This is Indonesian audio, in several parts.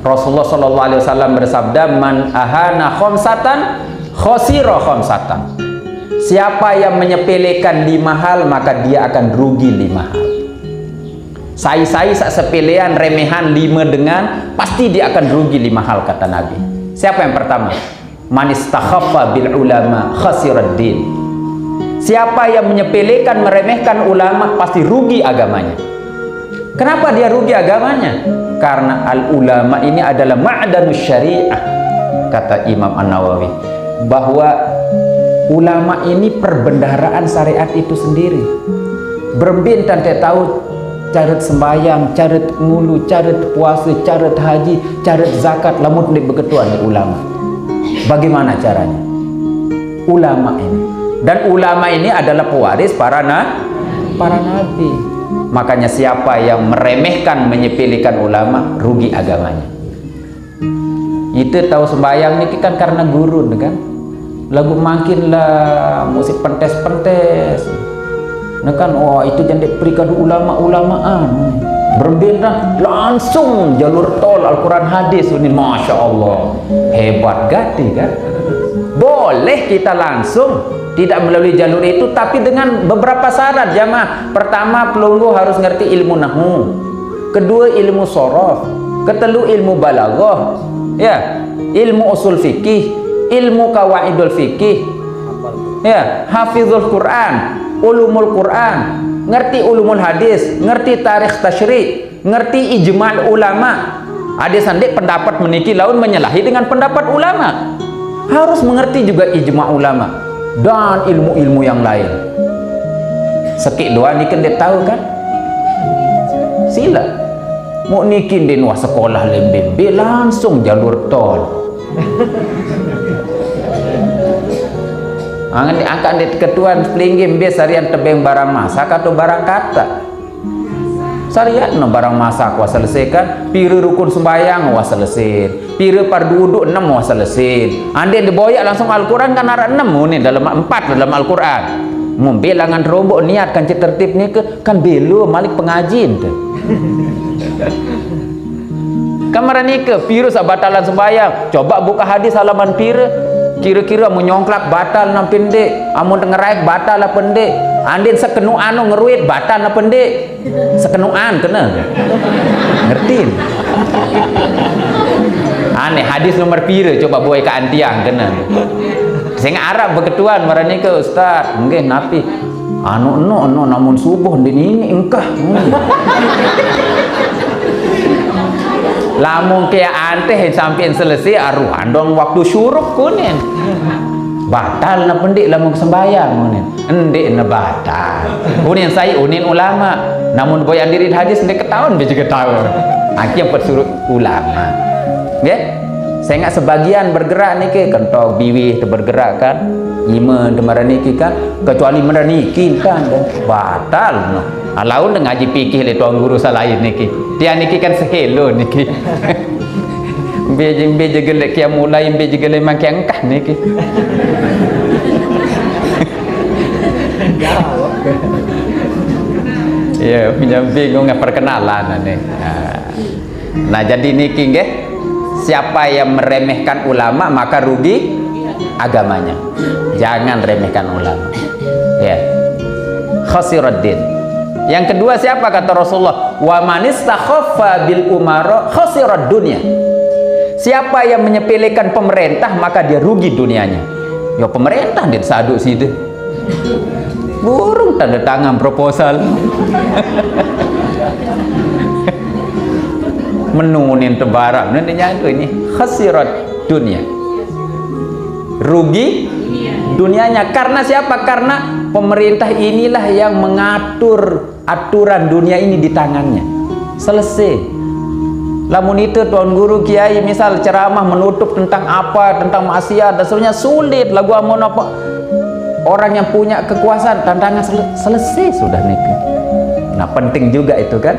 Rasulullah sallallahu alaihi wasallam bersabda, man ahana khamsatan khosira khamsatan. Siapa yang menyepelekan 5 hal maka dia akan rugi 5 hal. Sai-sai sak sepelean remehan 5 dengan pasti dia akan rugi 5 hal kata Nabi. Siapa yang pertama? Man istakhaffa bil ulama khasirad din. Siapa yang menyepelekan meremehkan ulama pasti rugi agamanya. Kenapa dia rugi agamanya? Karena al ulama ini adalah ma'danus syariah, kata Imam An-Nawawi, bahwa ulama ini perbendaharaan syariat itu sendiri. Berembin tante tahu carat sembahyang, carat ngulu, carat puasa, carat haji, carat zakat, lamun di beketuan di ulama. Bagaimana caranya? Ulama ini. Dan ulama ini adalah pewaris para nabi. Makanya siapa yang meremehkan, menyepelekan ulama, rugi agamanya. Itu tahu sembahyang ini kan karena guru kan. Lagu makin lah musik pentes-pentes. Nah kan, oh itu jangan perikadu ulama-ulamaan. Berbeda langsung jalur tol Al-Quran hadis ini, masya Allah, hebat gati kan. Boleh kita langsung tidak melalui jalur itu, tapi dengan beberapa syarat jamaah. Pertama, pelunggu harus ngerti ilmu nahwu. Kedua, ilmu sorof. Ketelu, ilmu balaghah. Ya, ilmu usul fikih, ilmu kawaidul fikih. Ya, hafizul Quran, ulumul Quran, ngerti ulumul hadis, ngerti tarikh tasyri', ngerti ijma' ulama. Ada sandek pendapat meniki laun menyalahi dengan pendapat ulama. Harus mengerti juga ijma' ulama dan ilmu-ilmu yang lain. Sekik doa nikin dia tahu kan? Sila. Mau nikin dia nuah sekolah lembembe langsung jalur tol. Angan diangkat di ketuan pelinggim biasa harian tebeng barang masak atau barang kata. Sarian no barang masak wah selesaikan, pira rukun sembayang wah selesai, pira pardu 6 wah selesai. Ande diboyak langsung Al-Quran kan ada 6 nih dalam 4 dalam Al-Quran. Membelangan rombok niat kan tertib ni ke kan belo malik pengajin tu. Kamar ni ke pira sabatalan sembayang, coba buka hadis halaman pira. Kira-kira menyongklak batal na pendek, amun ngeraik batal lah pendek, andin sekenuan no ngeruit batal na pendek, sekenuan kena ngertiin. Aneh hadis nomor pira coba buai ke antiang kena. Sing Arab beketuan marani ke ustaz, nggih napi anu namun subuh ini engkah. Lamun kaya anteh sampai selesai aruh andong waktu syuruk kunin batal na pendik lamun sembayang kunin endik na batal kunin saya unin ulama namun boy andirin hadis ndek ketahuan be juga tahu akhirnya persuruh ulama nggih. Saya ingat sebagian bergerak niki kentok biwih bergerak kan ima demaran niki kan kecuali meran niki kan batal no. Alaun dengan ngaji pikir le tuan guru salain niki. Dia niki kan sehelo niki. Be jegelek kia mulai be jegelek makin engkah niki. Ya, punya bingung perkenalan nih. Nah, jadi niki nggih, siapa yang meremehkan ulama maka rugi agamanya. Jangan remehkan ulama. Ya. Khasirad din. Yang kedua siapa kata Rasulullah? Wa man istakhaffa bil umara khasirad dunya. Siapa yang menyepelekan pemerintah maka dia rugi dunianya. Ya pemerintah dia saduk situ. Burung tanda tangan proposal. Menunin tebarang nantinya itu ini khasirat dunia. Rugi dunianya karena siapa? Karena pemerintah inilah yang mengatur aturan dunia ini di tangannya. Selesai. Lamun itu tuan guru kiai misal ceramah menutup tentang apa, tentang maksiat dan sebagainya sulit. Lagu amun apa orang yang punya kekuasaan tantangan selesai sudah nikah. Nah penting juga itu kan.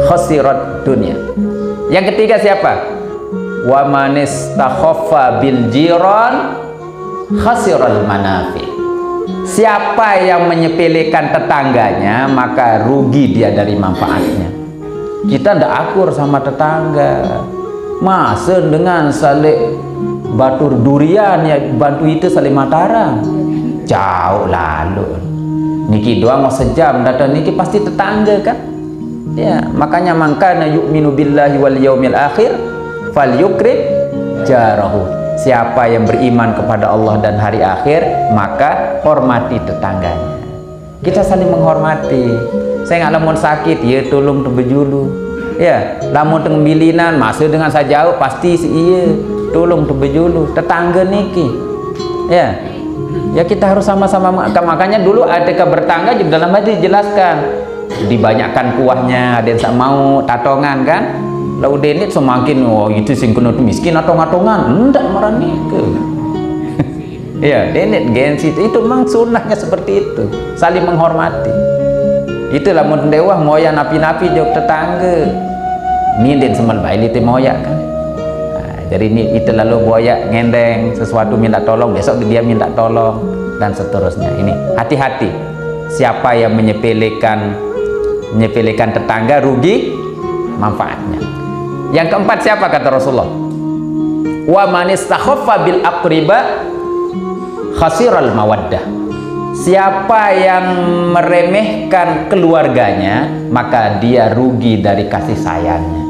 Khasirat dunia. Yang ketiga siapa? Wa man istakhaffa bil jiran khasiral manafi. Siapa yang menyepelekan tetangganya maka rugi dia dari manfaatnya. Kita ndak akur sama tetangga. Masa dengan salik batur durian ya bantu itu salik Mataram, jauh lalu. Niki doang mau sejam datang niki pasti tetangga kan. Ya, makanya mangkana yu'minu billahi wal yaumil akhir falyukrim jarahu. Siapa yang beriman kepada Allah dan hari akhir, maka hormati tetangganya. Kita saling menghormati. Saya nggak lamun sakit, ya tolong tebejulu. Ya, lamun teng milinan masuk dengan sajauh pasti iya tolong tebejulu tetangga niki. Ya. Ya kita harus sama-sama, makanya dulu adeka bertangga juga dalam hadis dijelaskan. Dibanyakkan kuahnya, ada yang tak mau tatongan kan. Lalu denit semakin oh itu sing kena miskin atong-atongan. Ndak marani ke. Ya, denit gengsi itu memang sunnahnya seperti itu. Saling menghormati. Itulah mun dewah moya napi-napi jauh tetangga. Nindin semal baili teh moya kan. Nah, jadi ini itu lalu boya ngendeng sesuatu minta tolong, besok dia minta tolong dan seterusnya. Ini hati-hati. Siapa yang menyepelekan tetangga rugi manfaatnya. Yang keempat siapa kata Rasulullah? Wa man istakhaffa bil aqriba khasiral mawaddah. Siapa yang meremehkan keluarganya, maka dia rugi dari kasih sayangnya.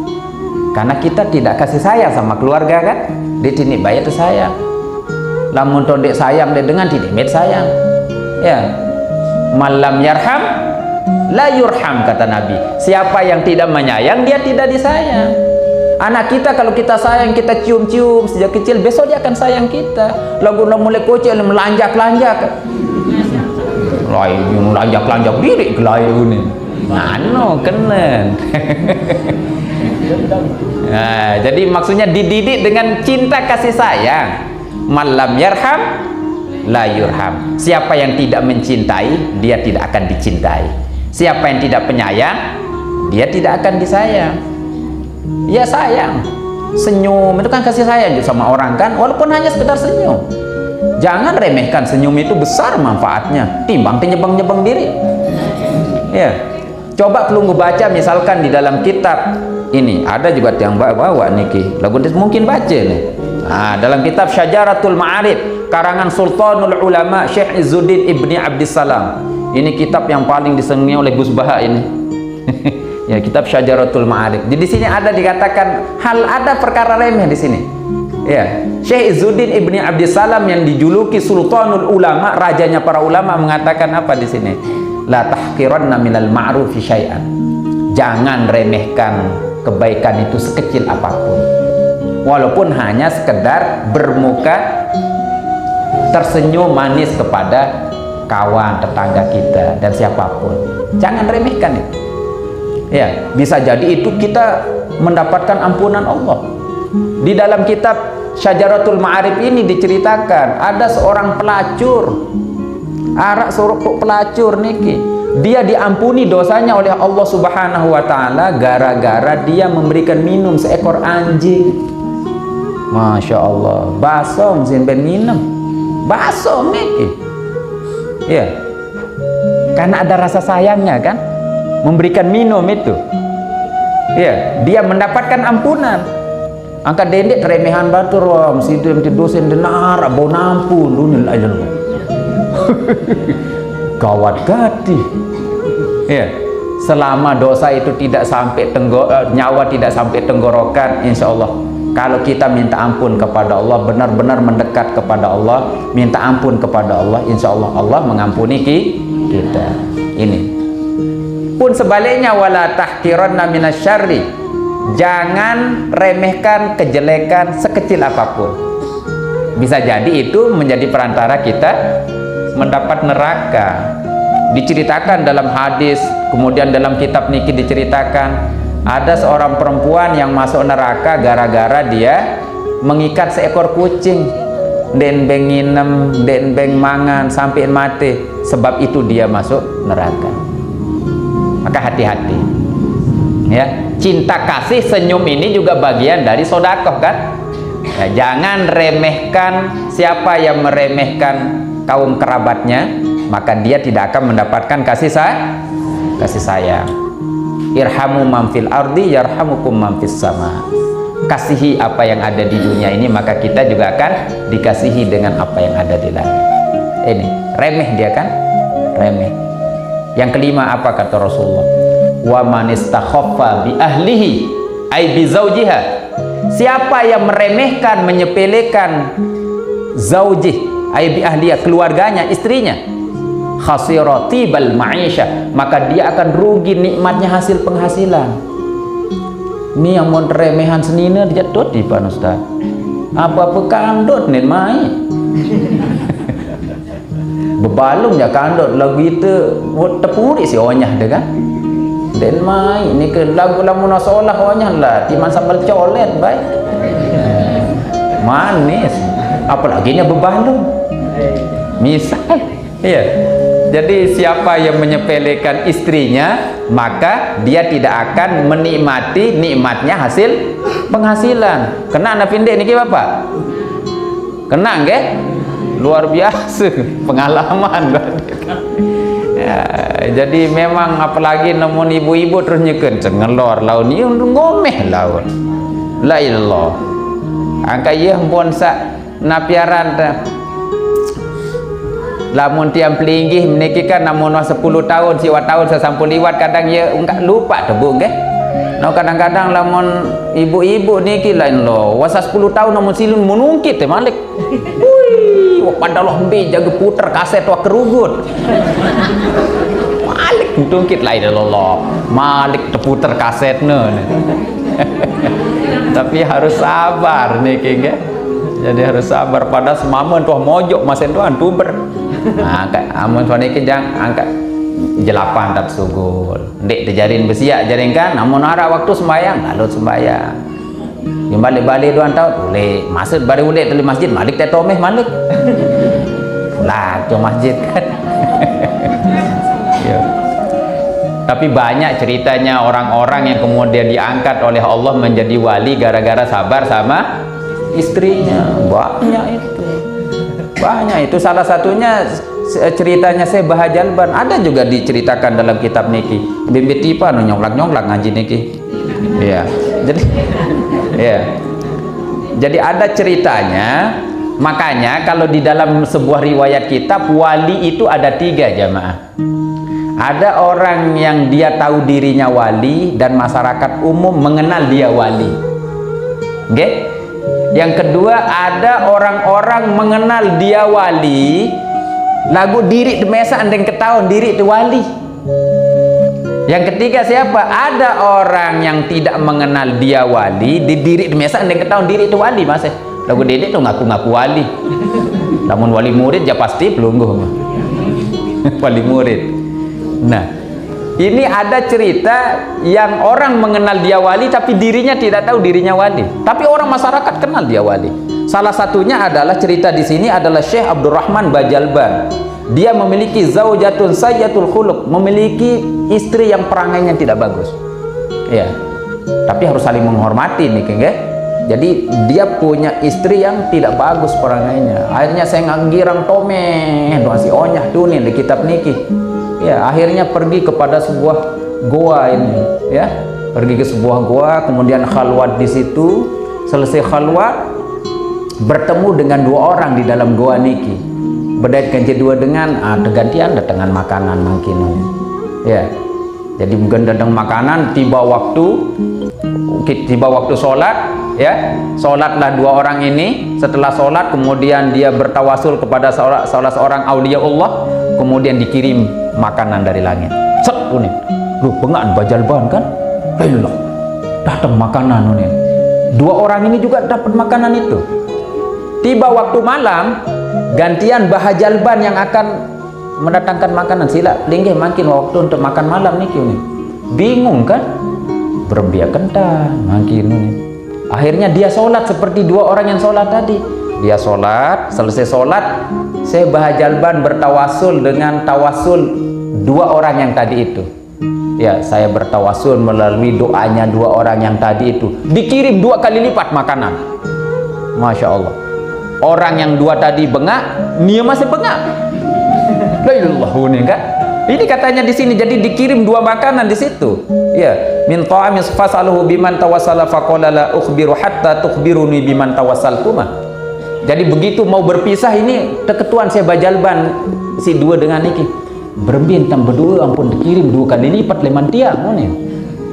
Karena kita tidak kasih sayang sama keluarga kan? Di sini bayar itu sayang. Lamun tondek sayang dia dengan tidak sayang. Ya. Malam yarham la yurham kata Nabi. Siapa yang tidak menyayang dia tidak disayang. Anak kita kalau kita sayang, kita cium-cium sejak kecil, besok dia akan sayang kita. Lagu mulai kecil melanjak-lanjak. Lain lanjak-lanjak diri kelayu ni. Nano kenen. Nah, jadi maksudnya dididik dengan cinta kasih sayang. Malam yarham la yurham. Siapa yang tidak mencintai, dia tidak akan dicintai. Siapa yang tidak penyayang, dia tidak akan disayang. Ya sayang, senyum itu kan kasih sayang juga sama orang kan, walaupun hanya sekedar senyum. Jangan remehkan senyum itu besar manfaatnya, timbang nyebang-nyebang diri. Ya, coba pelunggu baca misalkan di dalam kitab ini ada juga yang bawa niki, lagu mungkin baca nih. Nah, dalam kitab Syajaratul Ma'arif karangan Sultanul Ulama Syekh Izzuddin Ibni Abdissalam. Ini kitab yang paling disenangi oleh Gus Baha ini. Ya, kitab Syajaratul Ma'arif. Di sini ada dikatakan hal ada perkara remeh di sini. Ya, Syekh Izzuddin Ibni Abdissalam yang dijuluki Sultanul Ulama, rajanya para ulama, mengatakan apa di sini? La tahqiranna minal ma'rufi syai'an. Jangan remehkan kebaikan itu sekecil apapun. Walaupun hanya sekedar bermuka tersenyum manis kepada kawan, tetangga kita dan siapapun. Jangan remehkan itu. Ya, bisa jadi itu kita mendapatkan ampunan Allah. Di dalam kitab Syajaratul Ma'arif ini diceritakan ada seorang pelacur. Arak suruh pelacur niki. Dia diampuni dosanya oleh Allah Subhanahu wa taala gara-gara dia memberikan minum seekor anjing. Masya Allah, basom simpen minum. Basom niki. Ya. Karena ada rasa sayangnya kan? Memberikan minum itu. Ya, dia mendapatkan ampunan. Angkat dendek remehan batur wam situ yang dosen denar abau nampun dunia aja. Gawat gati. Ya, selama dosa itu tidak sampai nyawa tidak sampai tenggorokan, insya Allah kalau kita minta ampun kepada Allah, benar-benar mendekat kepada Allah, minta ampun kepada Allah, insya Allah Allah mengampuni kita. Ini pun sebaliknya, wala tahqiranna minasyarri. Jangan remehkan kejelekan sekecil apapun. Bisa jadi itu menjadi perantara kita mendapat neraka. Diceritakan dalam hadis, kemudian dalam kitab niki diceritakan ada seorang perempuan yang masuk neraka gara-gara dia mengikat seekor kucing. Den beng nginem, den beng mangan sampai mati. Sebab itu dia masuk neraka. Maka hati-hati. Ya, cinta kasih senyum ini juga bagian dari sedekah kan? Ya, jangan remehkan. Siapa yang meremehkan kaum kerabatnya, maka dia tidak akan mendapatkan kasih sayang. Irhamu man fil ardi yarhamukum man fis sama. kasihi apa yang ada di dunia ini, maka kita juga akan dikasihi dengan apa yang ada di langit. Ini remeh dia kan, remeh. Yang kelima apa kata Rasulullah? Wa man istakhaffa bi ahlihi ay bi zaujiha. Siapa yang meremehkan, menyepelekan zaujih ay bi ahliya, keluarganya, istrinya, khasirati bal ma'isha, maka dia akan rugi nikmatnya hasil penghasilan. Ini yang mau remehan senina dijadot di Pak Ustaz. Apa-apa kandot nih mai. Bebalung ya kandot lagu itu tepuri si onyah deh kan. Den mai ini ke lagu lamun solah onyah lah timan sambal colet baik. Manis. Apalagi nya bebalung. Misal. Iya. Jadi siapa yang menyepelekan istrinya, maka dia tidak akan menikmati nikmatnya hasil penghasilan. Kena anak pendek niki Bapak? Kena nggih? Luar biasa pengalaman. Ya, jadi memang apalagi namun ibu-ibu terus nyeken cengelor laun ni ngomeh laun. La ilallah. Angka ieu pun sak napiaran lamun tiang pelinggih meniki kan namun 10 tahun siwat tahun sesampul liwat kadang ya enggak lupa tebu nggih. No kadang-kadang lamun ibu-ibu niki lain lo wasa 10 tahun namun silun menungkit teh malik. Wih, padalah mbe jaga puter kaset wa kerugut. Malik tungkit lain lo. Malik teputer kasetna. Tapi harus sabar niki nggih. Jadi harus sabar pada semamun tuh mojok masen tuan tuber. Nah, amun suami kejang angkat jelapan tak sugul. Dek terjarin besiak jaring kan, namun ada waktu sembayang, lalu sembayang. Yang balik-balik 2 tahun, boleh. Maksud baru boleh teli masjid, malik teh tomeh malik. Lah, ke masjid kan. Ya. Tapi banyak ceritanya orang-orang yang kemudian diangkat oleh Allah menjadi wali gara-gara sabar sama istrinya. Banyak itu salah satunya ceritanya Syekh Bahajalban, ada juga diceritakan dalam kitab niki. Bimbit tipa nu nyonglak-nyonglak ngaji niki. Iya. Jadi ya. Jadi ada ceritanya. Makanya kalau di dalam sebuah riwayat kitab wali itu ada 3 jamaah. Ada orang yang dia tahu dirinya wali dan masyarakat umum mengenal dia wali. Oke? Yang kedua ada orang-orang mengenal dia wali lagu diri di mesa andeng ketahuan diri itu wali. Yang ketiga siapa? Ada orang yang tidak mengenal dia wali di diri di mesa andeng ketahuan diri itu wali masih lagu dedek tuh ngaku-ngaku wali. Namun wali murid ya pasti pelungguh mah. Wali murid. Nah ini ada cerita yang orang mengenal dia wali tapi dirinya tidak tahu dirinya wali. Tapi orang masyarakat kenal dia wali. Salah satunya adalah cerita di sini adalah Syekh Abdurrahman Bajalban. Dia memiliki zaujatun sayyatul khuluq, memiliki istri yang perangainya tidak bagus. Ya. Tapi harus saling menghormati nih, nggih. Jadi dia punya istri yang tidak bagus perangainya. Akhirnya saya ngagirang tomeh, doa si onyah tuh nih di kitab niki. Ya, akhirnya pergi kepada sebuah goa ini, ya. Pergi ke sebuah goa, kemudian khalwat di situ. Selesai khalwat, bertemu dengan 2 orang di dalam goa niki. Berdaitkan kedua dengan tergantian datangan makanan mungkin. Ya. Jadi mungkin datang makanan, tiba waktu sholat, ya. Sholatlah 2 orang ini. Setelah sholat, kemudian dia bertawasul kepada salah seorang aulia Allah, kemudian dikirim makanan dari langit. Set unin. Lu pengaan Bajalban kan? Ayolah. Datang makanan unin. 2 orang ini juga dapat makanan itu. Tiba waktu malam, gantian Bahajalban yang akan mendatangkan makanan. Sila linggih makin waktu untuk makan malam nih unin. Bingung kan? Berembiak kentang makin unin. Akhirnya dia sholat seperti 2 orang yang sholat tadi. Dia sholat, selesai sholat, Syekh Bahajalban bertawasul dengan tawasul 2 orang yang tadi itu. Ya, saya bertawasul melalui doanya 2 orang yang tadi itu. Dikirim 2 kali lipat makanan. Masya Allah. Orang yang 2 tadi bengak, dia masih bengak. La ilallah ini kan? Ini katanya di sini, jadi dikirim 2 makanan di situ. Ya, min ta'amis fasaluhu biman tawassala faqala la ukhbiru hatta tukhbiruni biman tawassaltuma. Jadi begitu mau berpisah ini keketuan saya bajalban si 2 dengan iki. Berbintang berdua ampun dikirim 2 kali lipat leman tiang nih.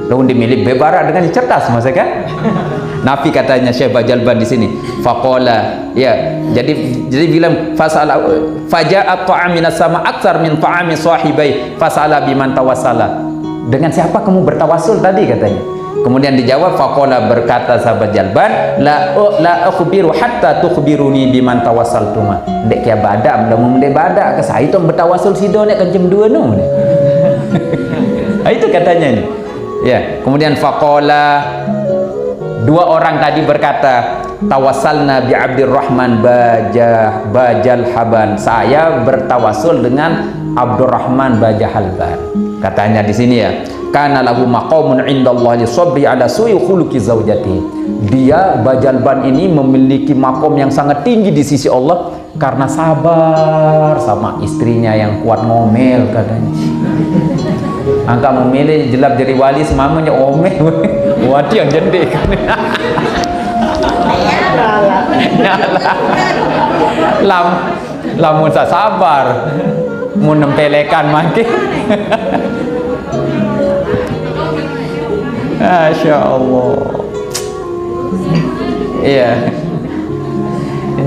Lalu dimilih bebara dengan cerdas masa kan? Nafi katanya Syekh Bajalban di sini. Faqala, ya. Jadi bilang fasala faja'a ta'am minas sama aktsar min ta'ami sahibai fasala biman tawassala. Dengan siapa kamu bertawasul tadi katanya? Kemudian dijawab faqala, berkata sahabat Jalban, la akhbiru hatta tukhbiruni biman tawassaltuma. Dek ya badak belum mende badak ke saya itu bertawasul sido nek kencem 2 no. Itu katanya nih. Ya, kemudian faqala, 2 orang tadi berkata, tawassalna bi Abdurrahman Bajal Haban. Saya bertawasul dengan Abdurrahman Bajahalban. Katanya di sini ya, kana lahu maqamun indallahi sabri ala su'i khuluqi zaujati. Dia Bajalban ini memiliki makom yang sangat tinggi di sisi Allah karena sabar sama istrinya yang kuat ngomel katanya. Angka memilih jelap jadi wali semamanya omel. Wadi yang jendek. Lamun sabar mau nempelekan makin. Masya Allah. Iya.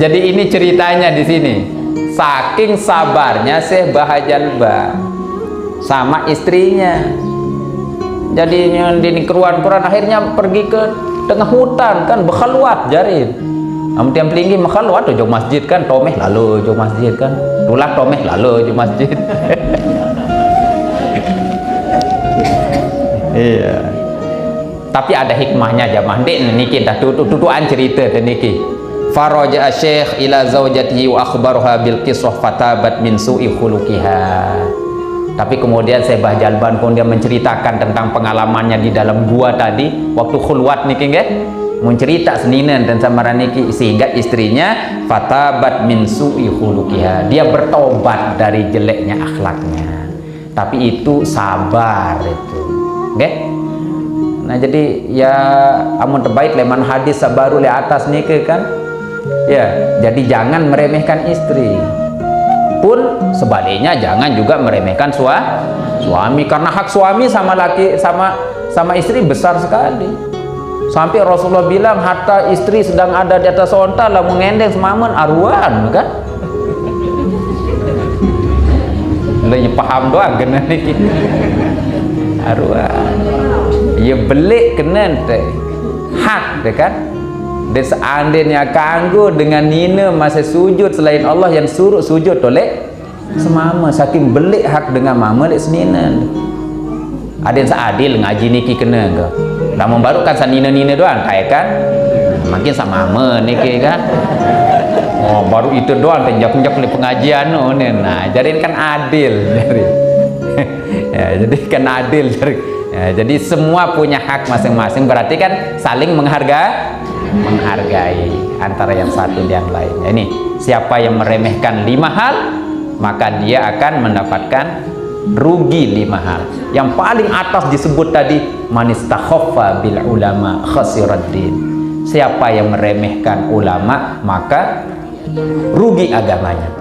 Jadi ini ceritanya di sini. Saking sabarnya Syekh Bahajalba sama istrinya. Jadi ini keruan akhirnya pergi ke tengah hutan kan berkhalwat jarin. Amun tiang tinggi makhalwat jauh masjid kan, tomeh lalu jauh masjid kan, tulak tomeh lalu jauh masjid. Iya. Tapi ada hikmahnya jamaah dek niki dah tutuan cerita niki. Faraja Syekh ila zaujatihi wa akhbaruha bil qissah fatabat min su'i khuluqiha. Tapi kemudian saya Bajalban pun dia menceritakan tentang pengalamannya di dalam gua tadi waktu khulwat niki nggih. Mencerita seninan dan samaran niki sehingga istrinya fatabat min su'i khuluqiha. Dia bertobat dari jeleknya akhlaknya. Tapi itu sabar itu. Nggih? Nah jadi ya amun terbaik leman hadis sabaru le atas niki kan. Ya, jadi jangan meremehkan istri. Pun sebaliknya jangan juga meremehkan suami karena hak suami sama laki sama istri besar sekali. Sampai Rasulullah bilang hatta istri sedang ada di atas onta lah mengendeng semamen arwan kan. Lebih paham doang kena niki. Arwan. Ya belik kena teh. Hak deh kan. Dan seandainya kanggo dengan nina masa sujud selain Allah yang suruh sujud oleh semama saking belik hak dengan mama lek senina. Ada yang seadil ngaji niki kena ke. Namun baru kan sanina-nina doang kayak kan. Makin sama mama niki kan. Oh, baru itu doang tenjak-tenjak di pengajian no. Nah, jadi kan adil dari. Ya, jadi kan adil dari. Ya, jadi semua punya hak masing-masing berarti kan saling menghargai antara yang satu dan yang lain. Ini siapa yang meremehkan 5 hal maka dia akan mendapatkan rugi 5 hal. Yang paling atas disebut tadi manistakhaffa bil ulama khasiraddin. Siapa yang meremehkan ulama maka rugi agamanya.